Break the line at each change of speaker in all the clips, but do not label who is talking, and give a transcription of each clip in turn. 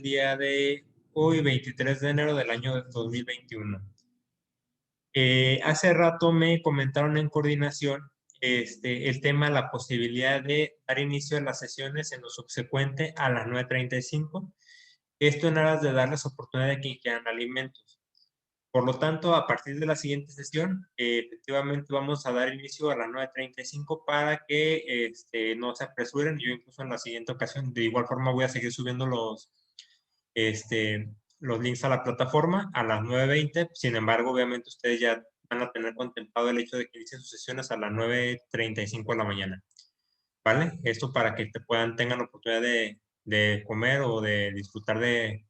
el día de hoy, 23 de enero del año 2021. Hace rato me comentaron en coordinación el tema, la posibilidad de dar inicio a las sesiones en lo subsecuente a las 9:35. Esto en aras de darles oportunidad de que ingieran alimentos. Por lo tanto, a partir de la siguiente sesión, efectivamente vamos a dar inicio a las 9:35 para que no se apresuren. Yo incluso en la siguiente ocasión, de igual forma, voy a seguir subiendo los links a la plataforma a las 9:20. Sin embargo, obviamente ustedes ya van a tener contemplado el hecho de que inicien sus sesiones a las 9:35 de la mañana. ¿Vale? Esto para que tengan oportunidad de comer o de disfrutar de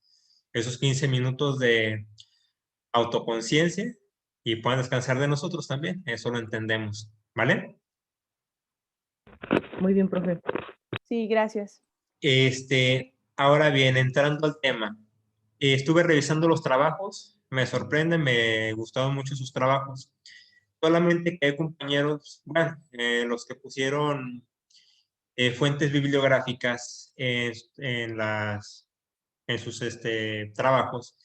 esos 15 minutos de autoconciencia y puedan descansar de nosotros también. Eso lo entendemos. ¿Vale?
Muy bien, profe.
Sí, gracias.
Ahora bien, entrando al tema, estuve revisando los trabajos, me sorprenden, me gustaron mucho sus trabajos. Solamente que hay compañeros, bueno, los que pusieron fuentes bibliográficas en sus trabajos,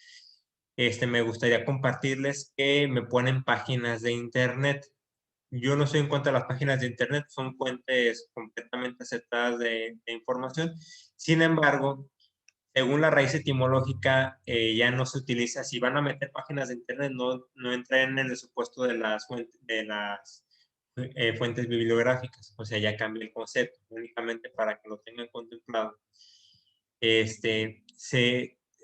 me gustaría compartirles que me ponen páginas de internet. Yo no estoy en contra de las páginas de internet, son fuentes completamente aceptadas de información. Sin embargo, según la raíz etimológica, ya no se utiliza. Si van a meter páginas de internet, no entren en el supuesto de las fuentes bibliográficas. O sea, ya cambia el concepto, únicamente para que lo tengan contemplado.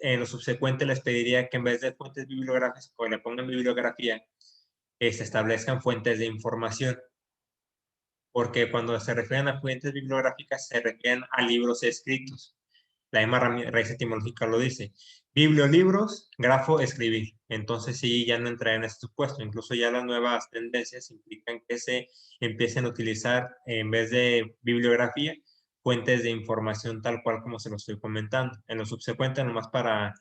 En lo subsecuente les pediría que en vez de fuentes bibliográficas, pues le pongan bibliografía, se establezcan fuentes de información. Porque cuando se refieren a fuentes bibliográficas, se refieren a libros escritos. La misma raíz etimológica lo dice. Bibliolibros, grafo, escribir. Entonces sí, ya no entraría en este supuesto. Incluso ya las nuevas tendencias implican que se empiecen a utilizar, en vez de bibliografía, fuentes de información tal cual como se lo estoy comentando. En lo subsecuente, nomás para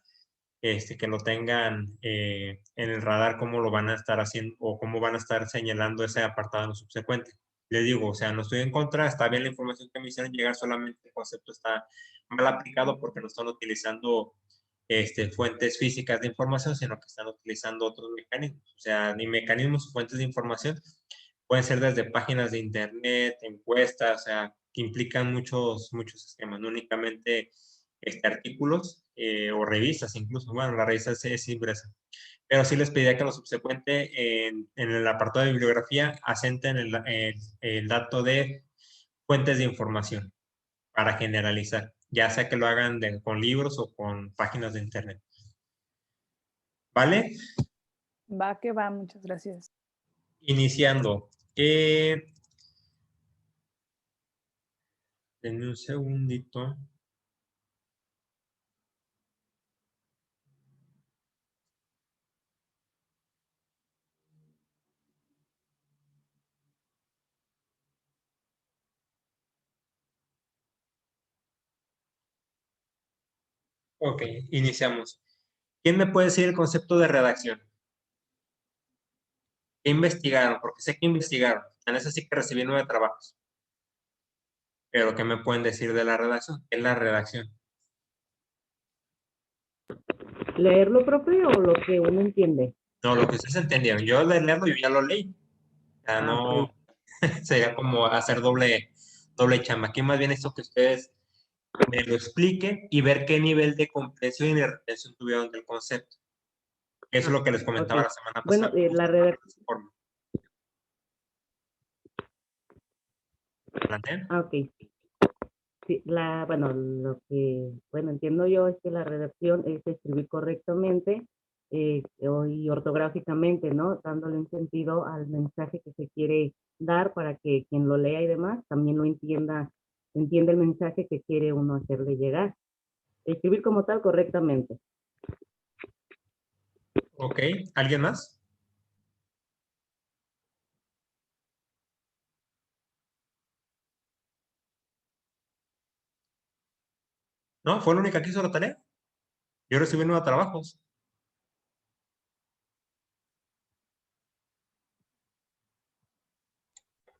que lo tengan en el radar, cómo lo van a estar haciendo o cómo van a estar señalando ese apartado en lo subsecuente. Les digo, o sea, no estoy en contra, está bien la información que me hicieron llegar, solamente el concepto está mal aplicado porque no están utilizando fuentes físicas de información, sino que están utilizando otros mecanismos. O sea, ni mecanismos o fuentes de información pueden ser desde páginas de internet, encuestas, o sea, que implican muchos esquemas, no únicamente artículos o revistas incluso. Bueno, la revista es impresa. Pero sí les pediría que en lo subsecuente, en el apartado de bibliografía, asenten el dato de fuentes de información para generalizar, ya sea que lo hagan con libros o con páginas de internet. ¿Vale?
Va que va, muchas gracias.
Iniciando. Denme un segundito. Ok, iniciamos. ¿Quién me puede decir el concepto de redacción? ¿Qué investigaron? Porque sé que investigaron. En eso sí que recibí 9 trabajos. Pero ¿qué me pueden decir de la redacción? ¿Qué es la redacción?
¿Leerlo, profe, o lo que uno entiende?
No, lo que ustedes entendieron. Yo de leerlo, yo ya lo leí. O sea, no
Ok.
sería como hacer doble chamba. Aquí más bien esto que ustedes me lo expliquen y ver qué nivel de comprensión y de retención tuvieron del concepto. Eso es lo que les comentaba
Ok.
la semana
Bueno,
pasada. Cómo
la
está la
redacción.
plataforma. ¿Adelante?
Ok. Sí, bueno, bueno, entiendo yo es que la redacción es escribir correctamente y ortográficamente, ¿no? Dándole un sentido al mensaje que se quiere dar para que quien lo lea y demás también lo entienda el mensaje que quiere uno hacerle llegar. Escribir como tal correctamente.
Ok. ¿Alguien más? ¿No? ¿Fue la única que hizo la tarea? Yo recibí 9 trabajos.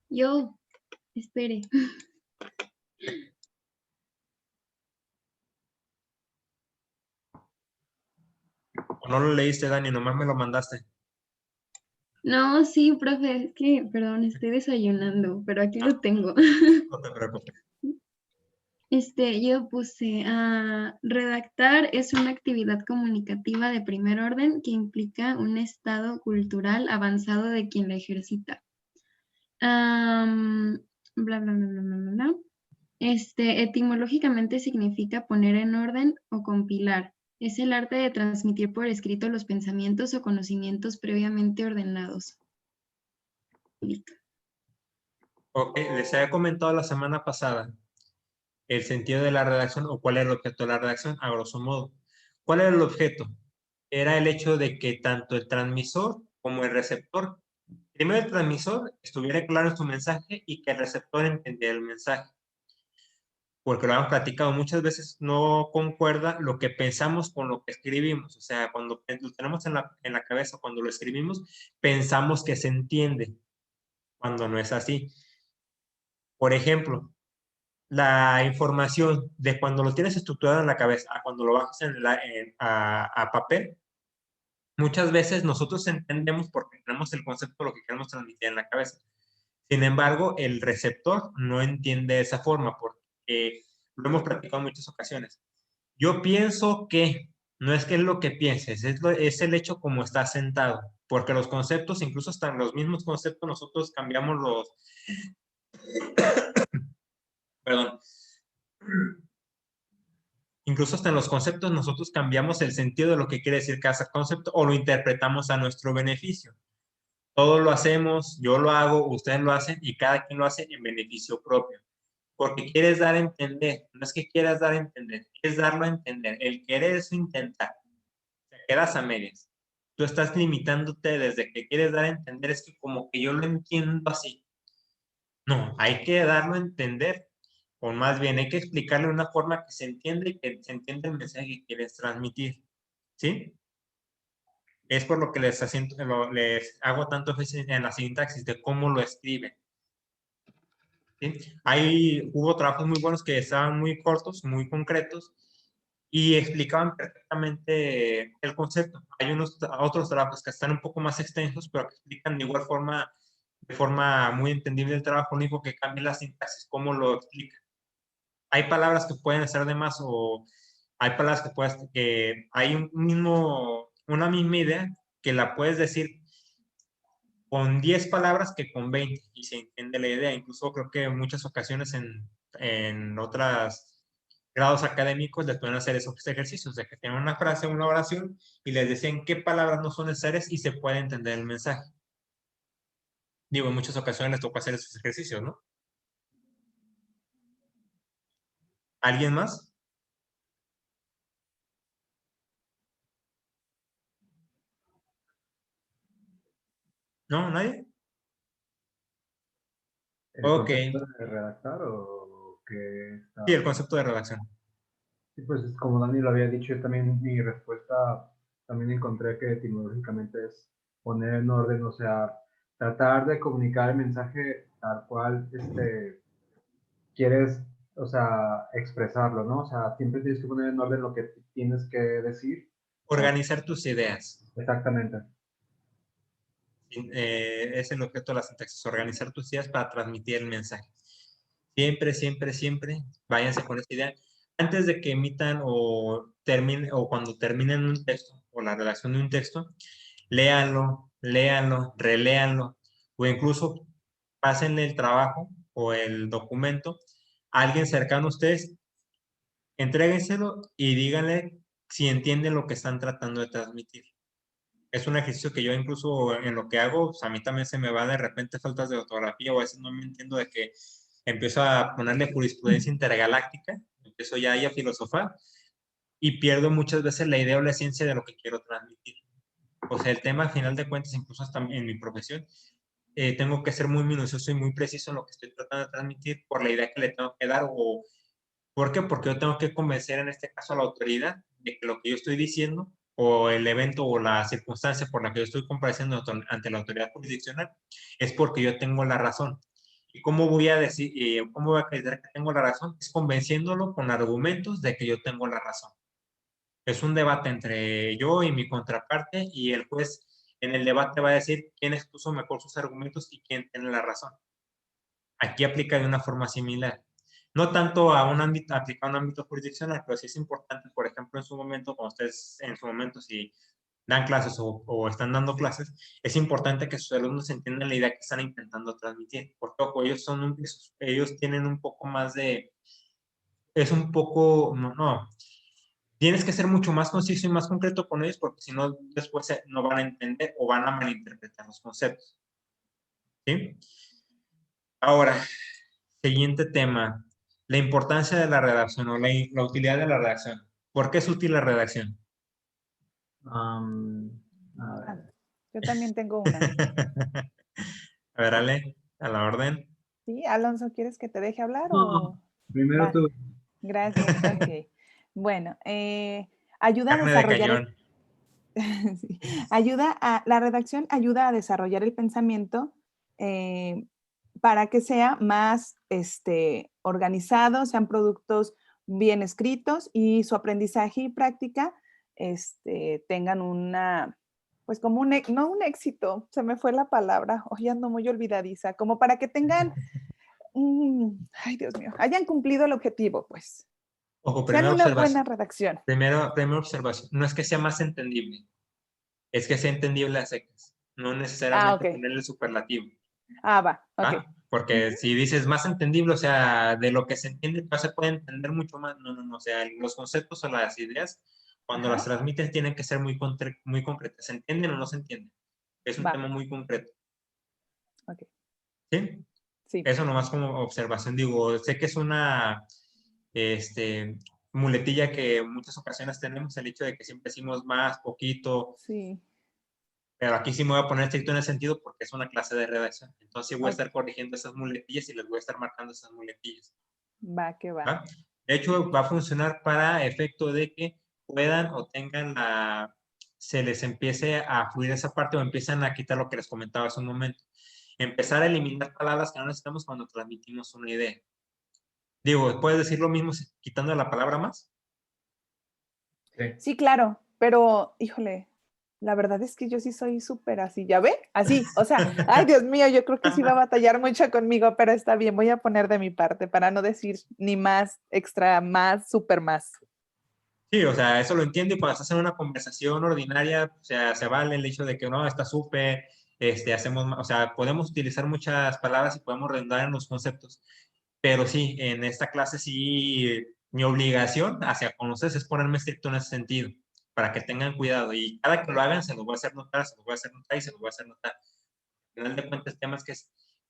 Yo, espere.
No lo leíste, Dani, nomás me lo mandaste.
No, sí, profe, es que, perdón, estoy desayunando, pero aquí lo tengo.
No te preocupes.
Yo puse, redactar es una actividad comunicativa de primer orden que implica un estado cultural avanzado de quien la ejercita. Bla, bla, bla, bla, bla, bla, bla. Etimológicamente significa poner en orden o compilar. Es el arte de transmitir por escrito los pensamientos o conocimientos previamente ordenados.
Ok, les había comentado la semana pasada el sentido de la redacción o cuál era el objeto de la redacción, a grosso modo. ¿Cuál era el objeto? Era el hecho de que tanto el transmisor como el receptor, primero el transmisor estuviera claro en su mensaje y que el receptor entendiera el mensaje. Porque lo hemos platicado muchas veces, no concuerda lo que pensamos con lo que escribimos. O sea, cuando lo tenemos en la cabeza, cuando lo escribimos, pensamos que se entiende, cuando no es así. Por ejemplo, la información de cuando lo tienes estructurado en la cabeza a cuando lo bajas a papel, muchas veces nosotros entendemos porque tenemos el concepto de lo que queremos transmitir en la cabeza. Sin embargo, el receptor no entiende de esa forma porque lo hemos platicado en muchas ocasiones. Yo pienso que no es que es lo que pienses, es el hecho como está sentado, porque los conceptos, incluso hasta los mismos conceptos, nosotros cambiamos perdón, incluso hasta en los conceptos nosotros cambiamos el sentido de lo que quiere decir cada concepto o lo interpretamos a nuestro beneficio. Todo lo hacemos, yo lo hago, ustedes lo hacen y cada quien lo hace en beneficio propio. Porque quieres dar a entender, no es que quieras dar a entender, es darlo a entender. El querer es intentar, te quedas a medias. Tú estás limitándote desde que quieres dar a entender, es que como que yo lo entiendo así. No, hay que darlo a entender, o más bien hay que explicarle de una forma que se entienda y que se entienda el mensaje que quieres transmitir. ¿Sí? Es por lo que les hago tanto énfasis en la sintaxis de cómo lo escriben. ¿Sí? Hubo trabajos muy buenos que estaban muy cortos, muy concretos y explicaban perfectamente el concepto. Hay otros trabajos que están un poco más extensos, pero que explican de forma muy entendible el trabajo. Lo único que cambia es la sintaxis, cómo lo explica. Hay palabras que pueden ser de más o hay palabras que hay una misma idea que la puedes decir con 10 palabras que con 20 y se entiende la idea. Incluso creo que en muchas ocasiones en otros grados académicos les pueden hacer esos ejercicios de que tienen una frase, una oración y les decían qué palabras no son necesarias y se puede entender el mensaje. Digo, en muchas ocasiones les toca hacer esos ejercicios, ¿no? ¿Alguien más? ¿No? ¿Nadie?
¿El
Ok.
concepto de redactar o qué
Sí,
está?
el concepto de redacción.
Sí, pues como Dani lo había dicho, yo también mi respuesta también encontré que etimológicamente es poner en orden, o sea, tratar de comunicar el mensaje tal cual quieres, o sea, expresarlo, ¿no? O sea, siempre tienes que poner en orden lo que tienes que decir.
Organizar tus ideas.
Exactamente.
Es el objeto de la sintaxis, organizar tus ideas para transmitir el mensaje. Siempre, siempre, siempre váyanse con esta idea. Antes de que emitan o cuando terminen un texto o la redacción de un texto, léanlo, léanlo, reléanlo o incluso pásenle el trabajo o el documento a alguien cercano a ustedes, entréguenselo y díganle si entienden lo que están tratando de transmitir. Es un ejercicio que yo incluso en lo que hago, pues a mí también se me va de repente faltas de ortografía o a veces no me entiendo de que empiezo a ponerle jurisprudencia intergaláctica, empiezo ya ahí a filosofar y pierdo muchas veces la idea o la esencia de lo que quiero transmitir. O sea, el tema, al final de cuentas, incluso hasta en mi profesión, tengo que ser muy minucioso y muy preciso en lo que estoy tratando de transmitir por la idea que le tengo que dar. O, ¿por qué? Porque yo tengo que convencer, en este caso, a la autoridad de que lo que yo estoy diciendo o el evento o la circunstancia por la que yo estoy compareciendo ante la autoridad jurisdiccional es porque yo tengo la razón. ¿Y cómo voy a decir, cómo voy a acreditar que tengo la razón? Es convenciéndolo con argumentos de que yo tengo la razón. Es un debate entre yo y mi contraparte y el juez en el debate va a decir quién expuso mejor sus argumentos y quién tiene la razón. Aquí aplica de una forma similar. No tanto a un ámbito, aplica a un ámbito jurisdiccional, pero sí es importante, por ejemplo, en su momento, cuando ustedes en su momento, si dan clases o están dando clases, es importante que sus alumnos entiendan la idea que están intentando transmitir. Porque, ojo, ellos tienen un poco más de, es un poco, no, tienes que ser mucho más conciso y más concreto con ellos porque si no, después no van a entender o van a malinterpretar los conceptos. ¿Sí? Ahora, siguiente tema, la importancia de la redacción o la utilidad de la redacción. ¿Por qué es útil la redacción?
A ver.
Yo también tengo una.
A ver, Ale, a la orden.
¿Sí? Alonso, ¿quieres que te deje hablar
No,
o...?
primero
Va,
tú.
gracias, ok. Bueno, ayuda a
Carne de
desarrollar
cañón.
sí, la redacción ayuda a desarrollar el pensamiento para que sea más organizado, sean productos bien escritos y su aprendizaje y práctica tengan una, pues como no un éxito, se me fue la palabra, hoy ando muy olvidadiza, como para que tengan, ay Dios mío, hayan cumplido el objetivo, pues.
Ojo,
Sean
primera
una
observación.
buena redacción.
Primera observación. No es que sea más entendible, es que sea entendible a secas. No
Ah,
necesariamente
ok.
ponerle el superlativo.
Ah, va, ok.
¿Ah? Porque
Ujú.
si dices más entendible, o sea, de lo que se entiende, no se puede entender mucho más. No, no, no. O sea, los conceptos o las ideas, cuando las
Ajá,
transmiten, tienen que ser muy concretas. ¿Se entienden o no se entienden? Es un
va,
tema muy concreto.
ok.
¿Sí?
Sí,
Eso nomás como observación. Digo, sé que es una este, muletilla que en muchas ocasiones tenemos, el hecho de que siempre decimos más, poquito,
sí,
pero aquí sí me voy a poner estricto en ese sentido porque es una clase de redacción. Entonces voy a
ok.
estar corrigiendo esas muletillas y les voy a estar marcando esas muletillas.
Va que va.
¿Va? De hecho, va a funcionar para efecto de que puedan o tengan se les empiece a fluir esa parte o empiezan a quitar lo que les comentaba hace un momento. Empezar a eliminar palabras que no necesitamos cuando transmitimos una idea. Digo, ¿puedes decir lo mismo quitando la palabra más?
Sí.
Sí, claro, pero híjole, la verdad es que yo sí soy súper así, ¿ya ve? Así, o sea, ay Dios mío, yo creo que sí va a batallar mucho conmigo, pero está bien, voy a poner de mi parte para no decir ni más, extra más, súper más.
Sí, o sea, eso lo entiendo y cuando estás en una conversación ordinaria, o sea, se vale el hecho de que no, está súper, o sea, podemos utilizar muchas palabras y podemos redundar en los conceptos, pero sí, en esta clase sí, mi obligación hacia con ustedes es ponerme estricto en ese sentido, para que tengan cuidado y cada que lo hagan se los voy a hacer notar, se los voy a hacer notar y se los voy a hacer notar. Al final de cuentas, temas que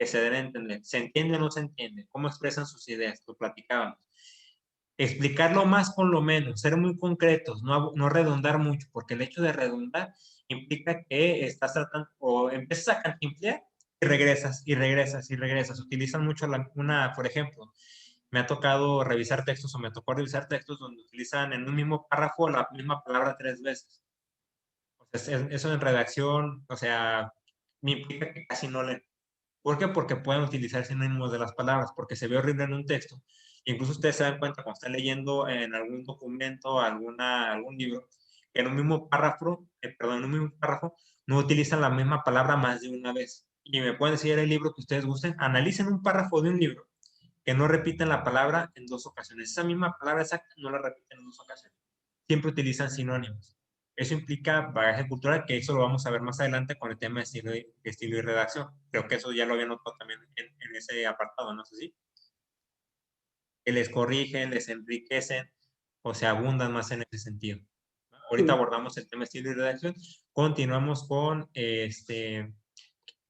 se deben entender. ¿Se entiende o no se entiende? ¿Cómo expresan sus ideas? Lo platicábamos. Explicarlo más con lo menos, ser muy concretos, no redundar mucho, porque el hecho de redundar implica que estás tratando o empiezas a cantinflear y regresas y regresas y regresas. Utilizan mucho por ejemplo, me ha tocado revisar textos o me tocó revisar textos donde utilizan en un mismo párrafo la misma palabra 3 veces. O sea, eso en redacción, o sea, me implica que casi no leen. ¿Por qué? Porque pueden utilizar sinónimos de las palabras, porque se ve horrible en un texto. Incluso ustedes se dan cuenta cuando están leyendo en algún documento, algún libro, que en un mismo párrafo, en un mismo párrafo, no utilizan la misma palabra más de una vez. Y me pueden decir el libro que ustedes gusten, analicen un párrafo de un libro que no repiten la palabra en 2 ocasiones. Esa misma palabra exacta no la repiten en 2 ocasiones. Siempre utilizan sinónimos. Eso implica bagaje cultural, que eso lo vamos a ver más adelante con el tema de estilo y redacción. Creo que eso ya lo había notado también en ese apartado, ¿no sé si? Que les corrigen, les enriquecen o se abundan más en ese sentido. Ahorita
Sí.
abordamos el tema de estilo y redacción. Continuamos con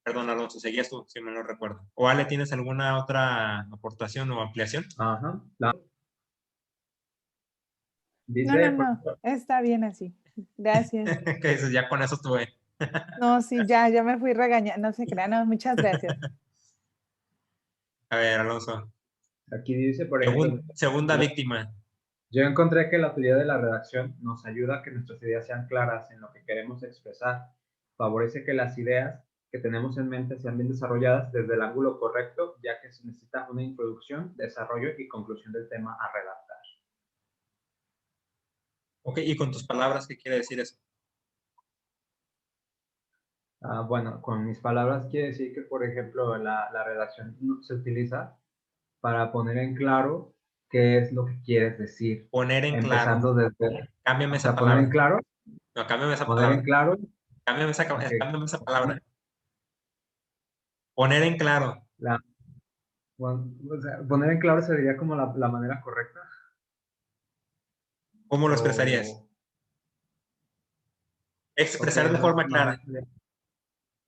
perdón, Alonso, seguías tú, si me lo recuerdo. O Ale, ¿tienes alguna otra aportación o ampliación?
Ajá.
No, no,
Dice, por
no,
ejemplo,
está bien así. Gracias.
Que dices, ya con eso estuve.
No, sí, ya me fui regañando, no se crean, no, muchas gracias.
A ver, Alonso.
aquí dice, por ejemplo,
Segunda víctima.
yo encontré que la utilidad de la redacción nos ayuda a que nuestras ideas sean claras en lo que queremos expresar. Favorece que las ideas que tenemos en mente sean bien desarrolladas desde el ángulo correcto, ya que se necesita una introducción, desarrollo y conclusión del tema a redactar.
Ok, y con tus palabras, ¿qué quiere decir eso?
Bueno, con mis palabras quiere decir que, por ejemplo, la redacción se utiliza para poner en claro qué es lo que quieres decir.
Poner en claro.
Empezando desde,
Cámbiame
o
esa
sea, poner
palabra.
en claro,
No, cámbiame esa
poner en
palabra.
claro, ok.
Cámbiame esa palabra. Poner en claro.
La, bueno, o sea, poner en claro sería como la manera correcta.
¿Cómo lo expresarías?
O, ok,
Expresar de forma clara.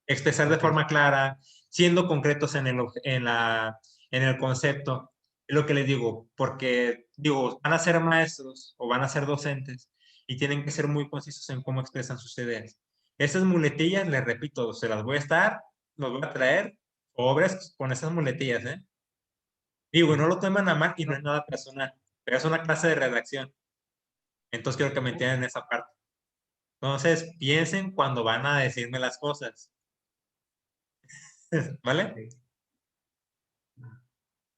Expresar de
ok.
forma clara, siendo concretos en el concepto. Es lo que les digo, porque digo, van a ser maestros o van a ser docentes y tienen que ser muy concisos en cómo expresan sus ideas. Esas muletillas, les repito, se las voy a los voy a traer obras con esas muletillas, ¿eh? Digo, no lo toman a mal y no es nada personal, pero es una clase de redacción. Entonces quiero que me entiendan esa parte. Entonces, piensen cuando van a decirme las cosas. ¿Vale?
Sí.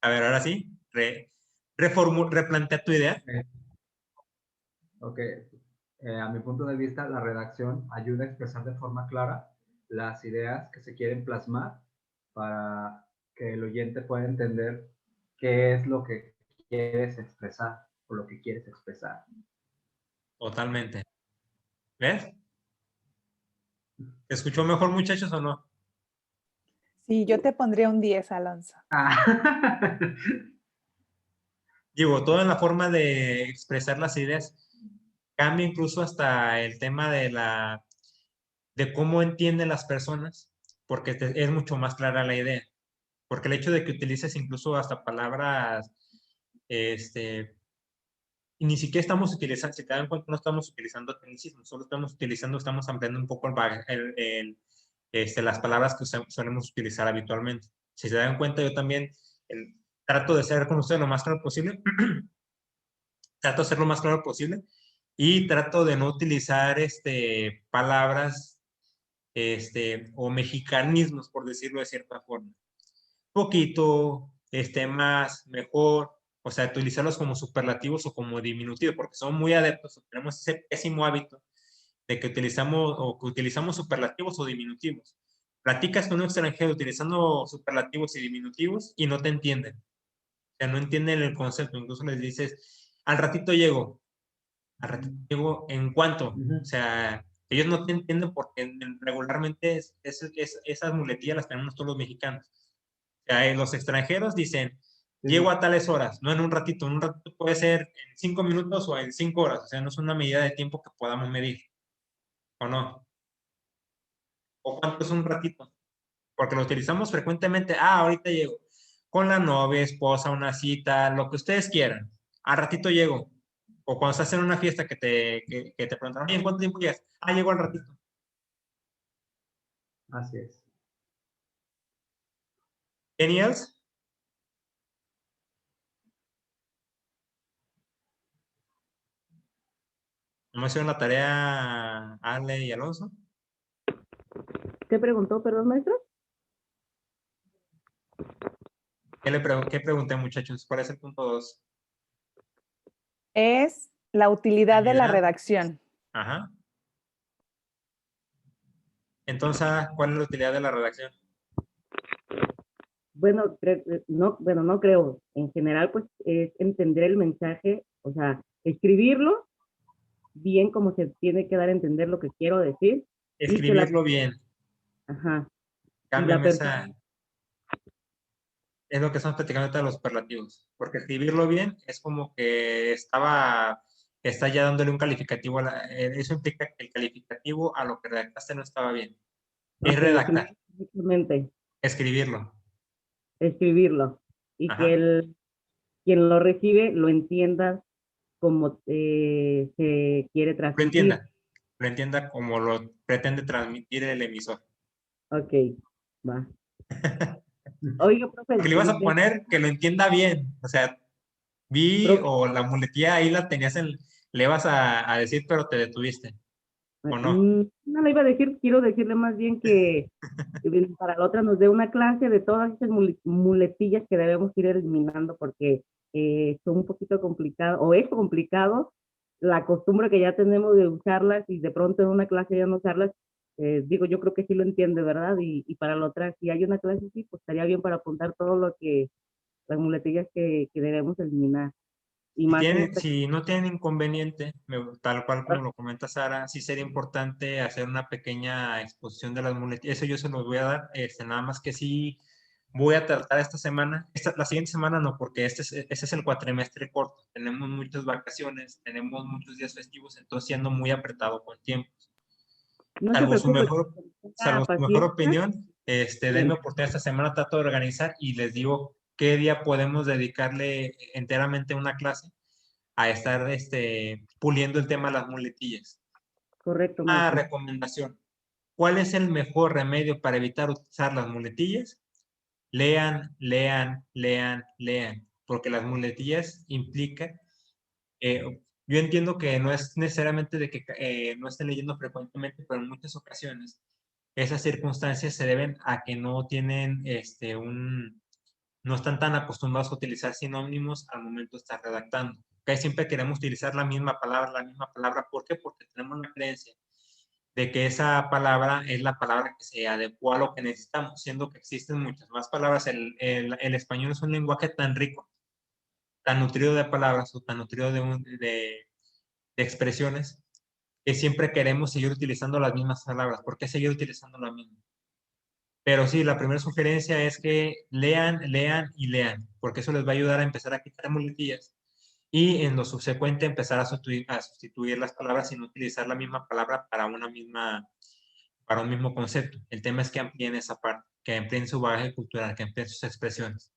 A ver, ahora sí, replantea tu idea.
Ok, a mi punto de vista, la redacción ayuda a expresar de forma clara las ideas que se quieren plasmar para que el oyente pueda entender qué es lo que quieres expresar o lo que quieres expresar.
Totalmente. ¿Ves? ¿Te escuchó mejor, muchachos, o no?
Sí, yo te pondría un 10, Alonso.
Ah.
Digo, toda la forma de expresar las ideas cambia incluso hasta el tema de cómo entienden las personas, porque es mucho más clara la idea. Porque el hecho de que utilices incluso hasta palabras, y ni siquiera estamos utilizando, si te dan cuenta, no estamos utilizando tecnicismos, solo estamos ampliando un poco las palabras que solemos utilizar habitualmente. Si se dan cuenta, yo también trato de ser con ustedes lo más claro posible, trato de ser lo más claro posible y trato de no utilizar palabras o mexicanismos, por decirlo de cierta forma. Poquito, más, mejor, o sea, utilizarlos como superlativos o como diminutivos, porque son muy adeptos, tenemos ese pésimo hábito de que utilizamos superlativos o diminutivos. Platicas con un extranjero utilizando superlativos y diminutivos y no te entienden. O sea, no entienden el concepto. Incluso les dices, al ratito llego, ¿en cuánto? O sea, ellos no te entienden porque regularmente esas muletillas las tenemos todos los mexicanos. O sea, los extranjeros dicen, llego a tales horas, no en un ratito. En un ratito puede ser en 5 minutos o en 5 horas. O sea, no es una medida de tiempo que podamos medir. ¿O no? ¿O cuánto es un ratito? Porque lo utilizamos frecuentemente. Ah, ahorita llego. Con la novia, esposa, una cita, lo que ustedes quieran. Al ratito llego. O cuando estás en una fiesta que te preguntan, oye, ¿en cuánto tiempo llegas? Ah, llego al ratito.
Así es.
¿Any else? ¿No hicieron la tarea Ale y Alonso?
¿Qué preguntó, perdón, maestro?
¿Qué pregunté, muchachos? ¿Cuál es el punto 2?
Es la utilidad de la redacción.
Ajá. Entonces, ¿cuál es la utilidad de la redacción?
Bueno, no creo. En general, pues, es entender el mensaje, o sea, escribirlo bien como se tiene que dar a entender lo que quiero decir. Y que
Escribirlo bien.
ajá, y la
Cámbiame
persona,
es lo que estamos platicando ahorita de los superlativos. Porque escribirlo bien es como que está ya dándole un calificativo. Eso implica que el calificativo a lo que redactaste no estaba bien. Es
ok,
redactar,
simplemente
escribirlo.
escribirlo. Y que
Ajá.
quien lo recibe lo entienda como se quiere transmitir.
Lo entienda como lo pretende transmitir el emisor.
Ok, va. Oiga, profe,
Porque le ibas a poner que lo entienda bien. O sea,
profe,
o la muletilla ahí la tenías le ibas a decir, pero te detuviste, ¿o no?
no le iba a decir, quiero decirle más bien que para la otra nos dé una clase de todas esas muletillas que debemos ir eliminando porque son un poquito complicado, o es complicado la costumbre que ya tenemos de usarlas y de pronto en una clase ya no usarlas, digo, yo creo que sí lo entiende, ¿verdad? Y para la otra, si hay una clase así, pues estaría bien para apuntar todo lo que, las muletillas que debemos eliminar. Y
Si,
más en esta,
si no tienen inconveniente, tal cual como lo comenta Sara, sí sería importante hacer una pequeña exposición de las muletillas. Eso yo se los voy a dar, nada más que sí voy a tratar esta semana, la siguiente semana no, porque este es el cuatrimestre corto. Tenemos muchas vacaciones, tenemos muchos días festivos, entonces siendo muy apretado con tiempo.
no se
Salvo su
preocupe,
mejor,
tenga
salvo su mejor
paciencia.
opinión, denme oportunidad esta semana, trato de organizar y les digo qué día podemos dedicarle enteramente una clase a estar puliendo el tema de las muletillas.
Correcto,
Una
maestro.
recomendación. ¿Cuál es el mejor remedio para evitar usar las muletillas? Lean, lean, lean, lean, porque las muletillas implican, yo entiendo que no es necesariamente de que no estén leyendo frecuentemente, pero en muchas ocasiones esas circunstancias se deben a que no tienen no están tan acostumbrados a utilizar sinónimos al momento de estar redactando. Que siempre queremos utilizar la misma palabra, la misma palabra. ¿Por qué? Porque tenemos la creencia de que esa palabra es la palabra que se adecua a lo que necesitamos, siendo que existen muchas más palabras. El español es un lenguaje tan rico, tan nutrido de palabras o tan nutrido de expresiones, que siempre queremos seguir utilizando las mismas palabras. ¿Por qué seguir utilizando la misma? Pero sí, la primera sugerencia es que lean, lean y lean, porque eso les va a ayudar a empezar a quitar muletillas y en lo subsecuente empezar a sustituir las palabras sin utilizar la misma palabra para un mismo concepto. El tema es que amplíen esa parte, que amplíen su bagaje cultural, que amplíen sus expresiones.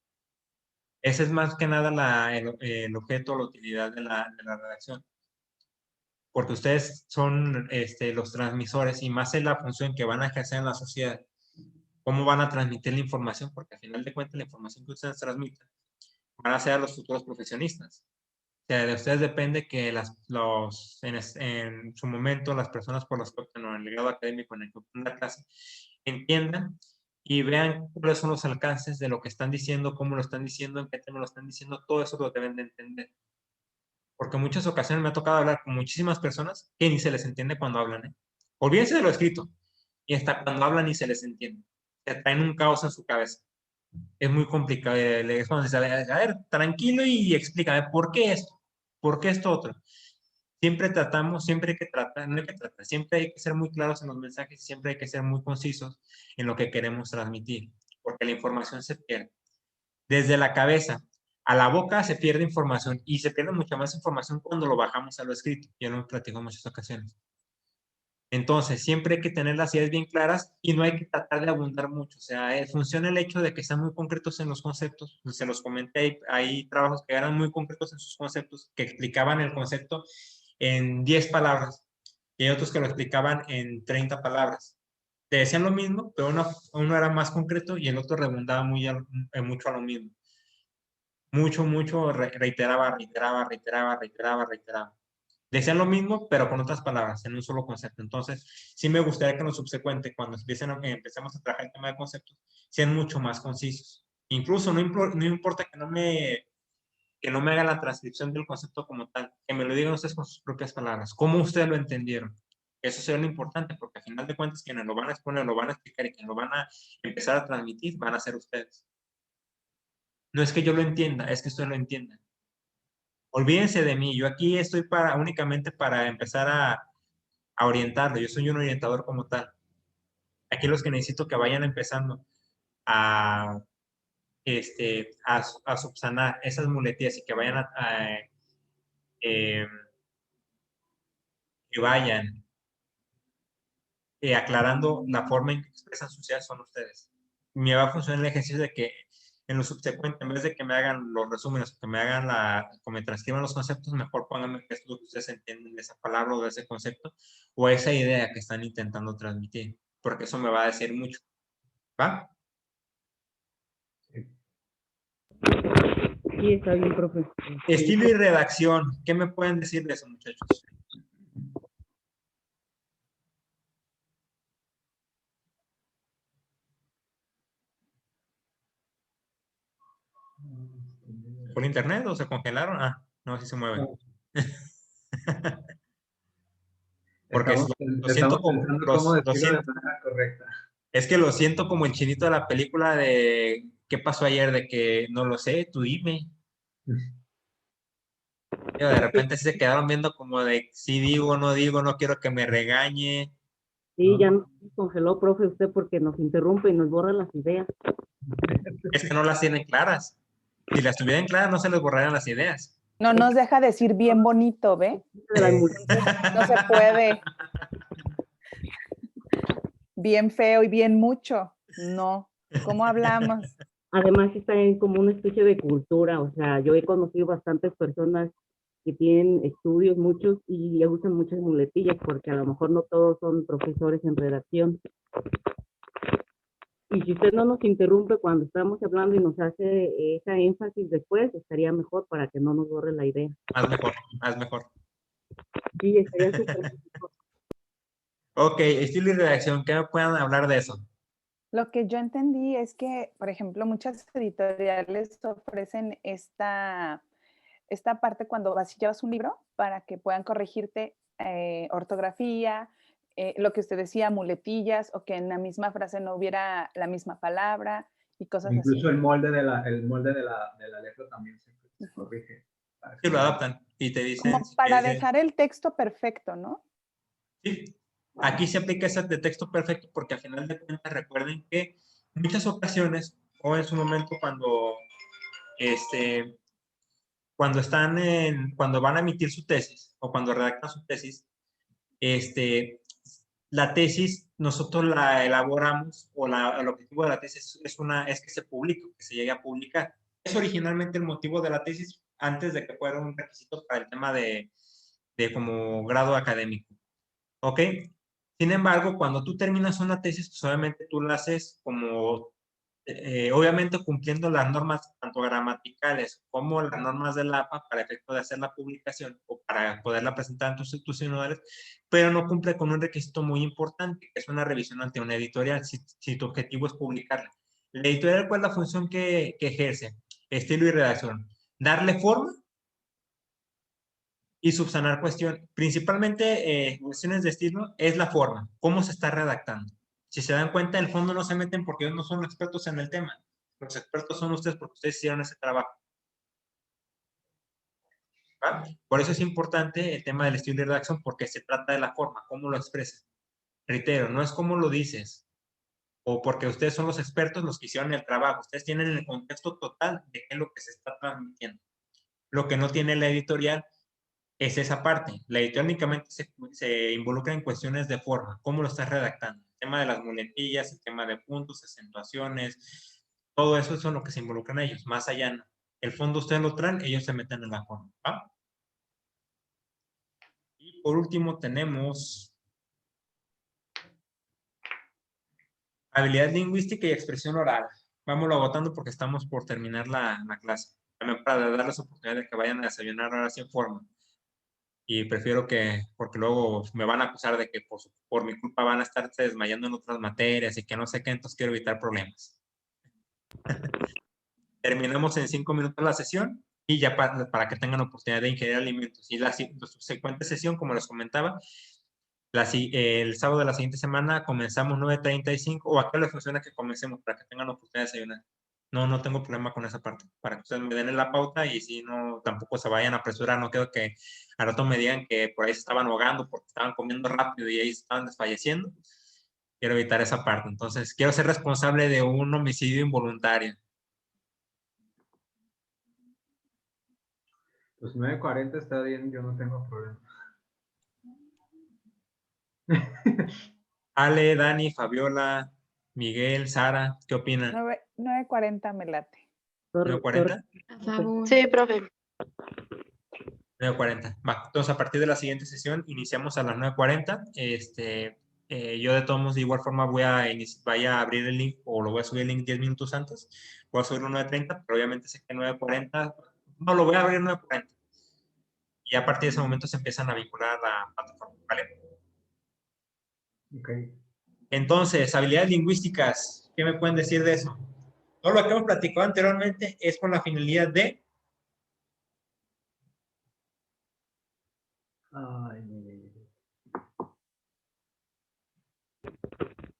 Ese es más que nada el objeto, la utilidad de la redacción, porque ustedes son los transmisores y más en la función que van a ejercer en la sociedad. ¿Cómo van a transmitir la información? Porque al final de cuentas la información que ustedes transmitan van a ser a los futuros profesionistas. O sea, de ustedes depende que en su momento las personas por las que optan en el grado académico en el que optan la clase entiendan y vean cuáles son los alcances de lo que están diciendo, cómo lo están diciendo, en qué tema lo están diciendo, todo eso lo deben de entender. Porque en muchas ocasiones me ha tocado hablar con muchísimas personas que ni se les entiende cuando hablan, ¿eh? Olvídense de lo escrito. Y hasta cuando hablan ni se les entiende. Se traen un caos en su cabeza. Es muy complicado. Es cuando dice, a ver, tranquilo y explícame, ¿por qué esto? ¿Por qué esto otro? Siempre tratamos, siempre hay que tratar, no hay que tratar, siempre hay que ser muy claros en los mensajes, siempre hay que ser muy concisos en lo que queremos transmitir, porque la información se pierde. Desde la cabeza a la boca se pierde información y se pierde mucha más información cuando lo bajamos a lo escrito. Ya lo platico en muchas ocasiones. Entonces, siempre hay que tener las ideas bien claras y no hay que tratar de abundar mucho. O sea, funciona el hecho de que sean muy concretos en los conceptos. Se los comenté, hay trabajos que eran muy concretos en sus conceptos, que explicaban el concepto en 10 palabras y hay otros que lo explicaban en 30 palabras. Te decían lo mismo, pero uno era más concreto y el otro redundaba mucho a lo mismo. Mucho, reiteraba, decían lo mismo, pero con otras palabras, en un solo concepto. Entonces, sí me gustaría que en lo subsecuente, cuando empecemos a trabajar el tema de conceptos, sean mucho más concisos. Incluso no importa que no me haga la transcripción del concepto como tal, que me lo digan ustedes con sus propias palabras, cómo ustedes lo entendieron. Eso sería lo importante, porque al final de cuentas, quienes lo van a exponer, lo van a explicar y quienes lo van a empezar a transmitir, van a ser ustedes. No es que yo lo entienda, es que ustedes lo entiendan. Olvídense de mí, yo aquí estoy únicamente para empezar a orientarlo. Yo soy un orientador como tal. Aquí los que necesito que vayan empezando a, a subsanar esas muletillas y que vayan eh, que vayan aclarando la forma en que expresan sus ideas son ustedes. Me va a funcionar el ejercicio de que en lo subsecuente, en vez de que me hagan los resúmenes, que me hagan que me transcriban los conceptos, mejor pónganme qué es lo que ustedes entienden de esa palabra o de ese concepto o esa idea que están intentando transmitir, porque eso me va a decir mucho. ¿Va?
Sí, está bien, profe.
Estilo y redacción. ¿Qué me pueden decir de eso, muchachos? ¿Por internet o se congelaron? Ah, no, sí se mueven. Porque lo siento como,
pensando cómo
lo
decirlo
siento,
de manera correcta.
es que lo siento como el chinito de la película de ¿qué pasó ayer? De que no lo sé, tú dime. Digo, de repente se quedaron viendo como de si digo, no digo, no quiero que me regañe.
Sí,
¿No?
ya nos congeló, profe, usted porque nos interrumpe y nos borra las ideas.
Es que no las tienen claras. Si las tuvieran claras, no se les borrarían las ideas.
No nos deja decir bien bonito, ¿ve?
De las
No se puede. Bien feo y bien mucho. No. ¿Cómo hablamos?
Además está en como una especie de cultura, o sea, yo he conocido bastantes personas que tienen estudios, muchos, y usan muchas muletillas, porque a lo mejor no todos son profesores en redacción. Y si usted no nos interrumpe cuando estamos hablando y nos hace esa énfasis después, estaría mejor para que no nos borre la idea.
Haz mejor, haz mejor.
Sí, estaría súper.
Ok, estilo y redacción, ¿qué me puedan hablar de eso?
Lo que yo entendí es que, por ejemplo, muchas editoriales ofrecen esta parte cuando vas y llevas un libro para que puedan corregirte ortografía, lo que usted decía, muletillas, o que en la misma frase no hubiera la misma palabra y cosas así.
Incluso el molde de la letra también se corrige.
Que lo adaptan y te dicen...
Como para dejar el texto perfecto, ¿no?
Sí, aquí se aplica ese de texto perfecto porque al final de cuentas recuerden que en muchas ocasiones o en su momento cuando van a emitir su tesis o cuando redactan su tesis, la tesis nosotros la elaboramos o el objetivo de la tesis es que se publique, que se llegue a publicar. Es originalmente el motivo de la tesis antes de que fuera un requisito para el tema de como grado académico. ¿Ok? Sin embargo, cuando tú terminas una tesis, pues obviamente tú la haces como, obviamente cumpliendo las normas tanto gramaticales como las normas del APA para efecto de hacer la publicación o para poderla presentar en tus institucionales, pero no cumple con un requisito muy importante, que es una revisión ante una editorial, si tu objetivo es publicarla. La editorial, ¿cuál es la función que ejerce? Estilo y redacción. Darle forma y subsanar cuestiones. Principalmente cuestiones de estilo es la forma, cómo se está redactando. Si se dan cuenta, el fondo no se meten porque ellos no son expertos en el tema. Los expertos son ustedes porque ustedes hicieron ese trabajo. ¿Va? Por eso es importante el tema del estilo de redacción porque se trata de la forma, cómo lo expresas. Reitero, no es cómo lo dices o porque ustedes son los expertos los que hicieron el trabajo. Ustedes tienen el contexto total de qué es lo que se está transmitiendo. Lo que no tiene la editorial es esa parte. La editorial únicamente se involucra en cuestiones de forma, cómo lo estás redactando. El tema de las muletillas, el tema de puntos, acentuaciones, todo eso es lo que se involucran ellos. Más allá no. El fondo ustedes lo traen, ellos se meten en la forma. ¿Va? Y por último tenemos habilidad lingüística y expresión oral. Vámonos agotando porque estamos por terminar la clase. También para darles oportunidad de que vayan a desayunar ahora sí en forma. Y prefiero porque luego me van a acusar de que por mi culpa van a estarse desmayando en otras materias y que no sé qué, entonces quiero evitar problemas. Terminamos en 5 minutos la sesión y ya para que tengan oportunidad de ingerir alimentos. Y la subsecuente sesión, como les comentaba, el sábado de la siguiente semana comenzamos 9:35 o a qué les funciona que comencemos para que tengan oportunidad de desayunar. No tengo problema con esa parte, para que ustedes me den la pauta y si no, tampoco se vayan a apresurar, no quiero que al rato me digan que por ahí se estaban ahogando porque estaban comiendo rápido y ahí estaban desfalleciendo. Quiero evitar esa parte, entonces quiero ser responsable de un homicidio involuntario.
Pues 9:40 está bien, yo no tengo problema.
Ale, Dani, Fabiola, Miguel, Sara, ¿qué opinan?
9:40 me late.
¿9:40?
A favor.
Sí, profe.
9:40. Va, entonces a partir de la siguiente sesión iniciamos a las 9:40. Yo de todos modos de igual forma voy a abrir el link o lo voy a subir el link 10 minutos antes. Voy a subir 9:30, pero obviamente sé que 9:40, no, lo voy a abrir 9:40. Y a partir de ese momento se empiezan a vincular a la plataforma, ¿vale?
Ok.
Entonces, habilidades lingüísticas, ¿qué me pueden decir de eso? Todo lo que hemos platicado anteriormente es con la finalidad de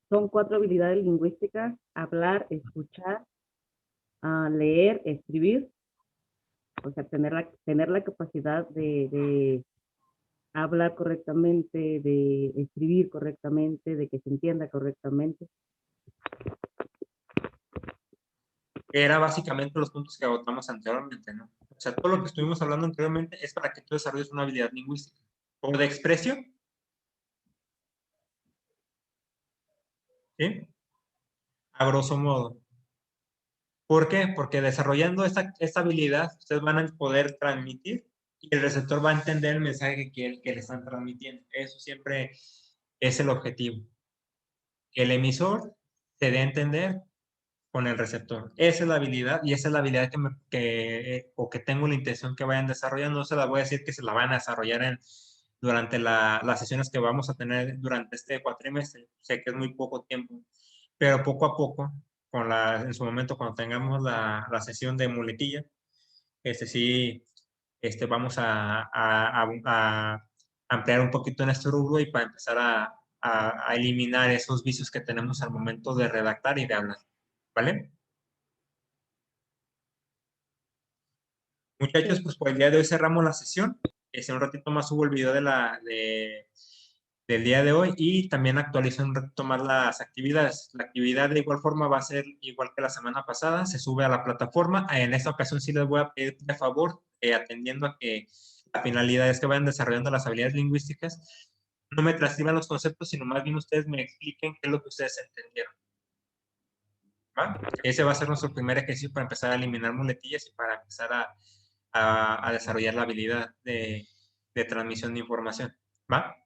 son 4 habilidades lingüísticas: hablar, escuchar, leer, escribir. O sea, tener la capacidad de hablar correctamente, de escribir correctamente, de que se entienda correctamente.
Era básicamente los puntos que agotamos anteriormente, ¿no? O sea, todo lo que estuvimos hablando anteriormente es para que tú desarrolles una habilidad lingüística. O de expresión. ¿Sí? A grosso modo. ¿Por qué? Porque desarrollando esta habilidad, ustedes van a poder transmitir y el receptor va a entender el mensaje que le están transmitiendo. Eso siempre es el objetivo. Que el emisor se dé a entender con el receptor. Esa es la habilidad y esa es la habilidad que tengo la intención que vayan desarrollando. No se la voy a decir que se la van a desarrollar durante las sesiones que vamos a tener durante este cuatrimestre. Sé que es muy poco tiempo, pero poco a poco, en su momento cuando tengamos la sesión de muletilla, sí, vamos a ampliar un poquito en este rubro y para empezar a eliminar esos vicios que tenemos al momento de redactar y de hablar. ¿Vale? Muchachos, pues por el día de hoy cerramos la sesión. Un ratito más subo el video del día de hoy y también actualizo un ratito más las actividades. La actividad de igual forma va a ser igual que la semana pasada, se sube a la plataforma. En esta ocasión sí les voy a pedir de favor, atendiendo a que la finalidad es que vayan desarrollando las habilidades lingüísticas, no me transcriban los conceptos, sino más bien ustedes me expliquen qué es lo que ustedes entendieron. ¿Va? Ese va a ser nuestro primer ejercicio para empezar a eliminar muletillas y para empezar a desarrollar la habilidad de transmisión de información. ¿Va?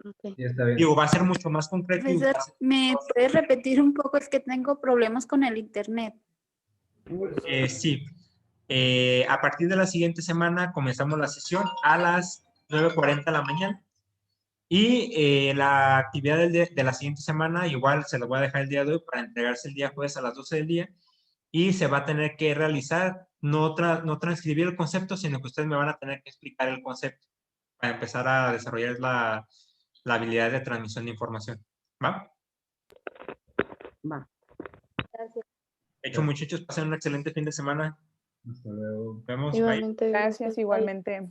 Ok.
Sí, está bien.
Digo, va a ser mucho más concreto.
Profesor, ¿me puedes repetir un poco? Es que tengo problemas con el internet.
Sí. A partir de la siguiente semana comenzamos la sesión a las 9:40 de la mañana. Y la actividad de la siguiente semana, igual se lo voy a dejar el día de hoy para entregarse el día jueves a las 12 del día. Y se va a tener que realizar, no transcribir el concepto, sino que ustedes me van a tener que explicar el concepto para empezar a desarrollar la habilidad de transmisión de información. ¿Va?
Va.
Gracias.
De hecho, muchachos, pasen un excelente fin de semana.
Hasta luego.
Nos vemos. Bye.
Igualmente.
Gracias, igualmente.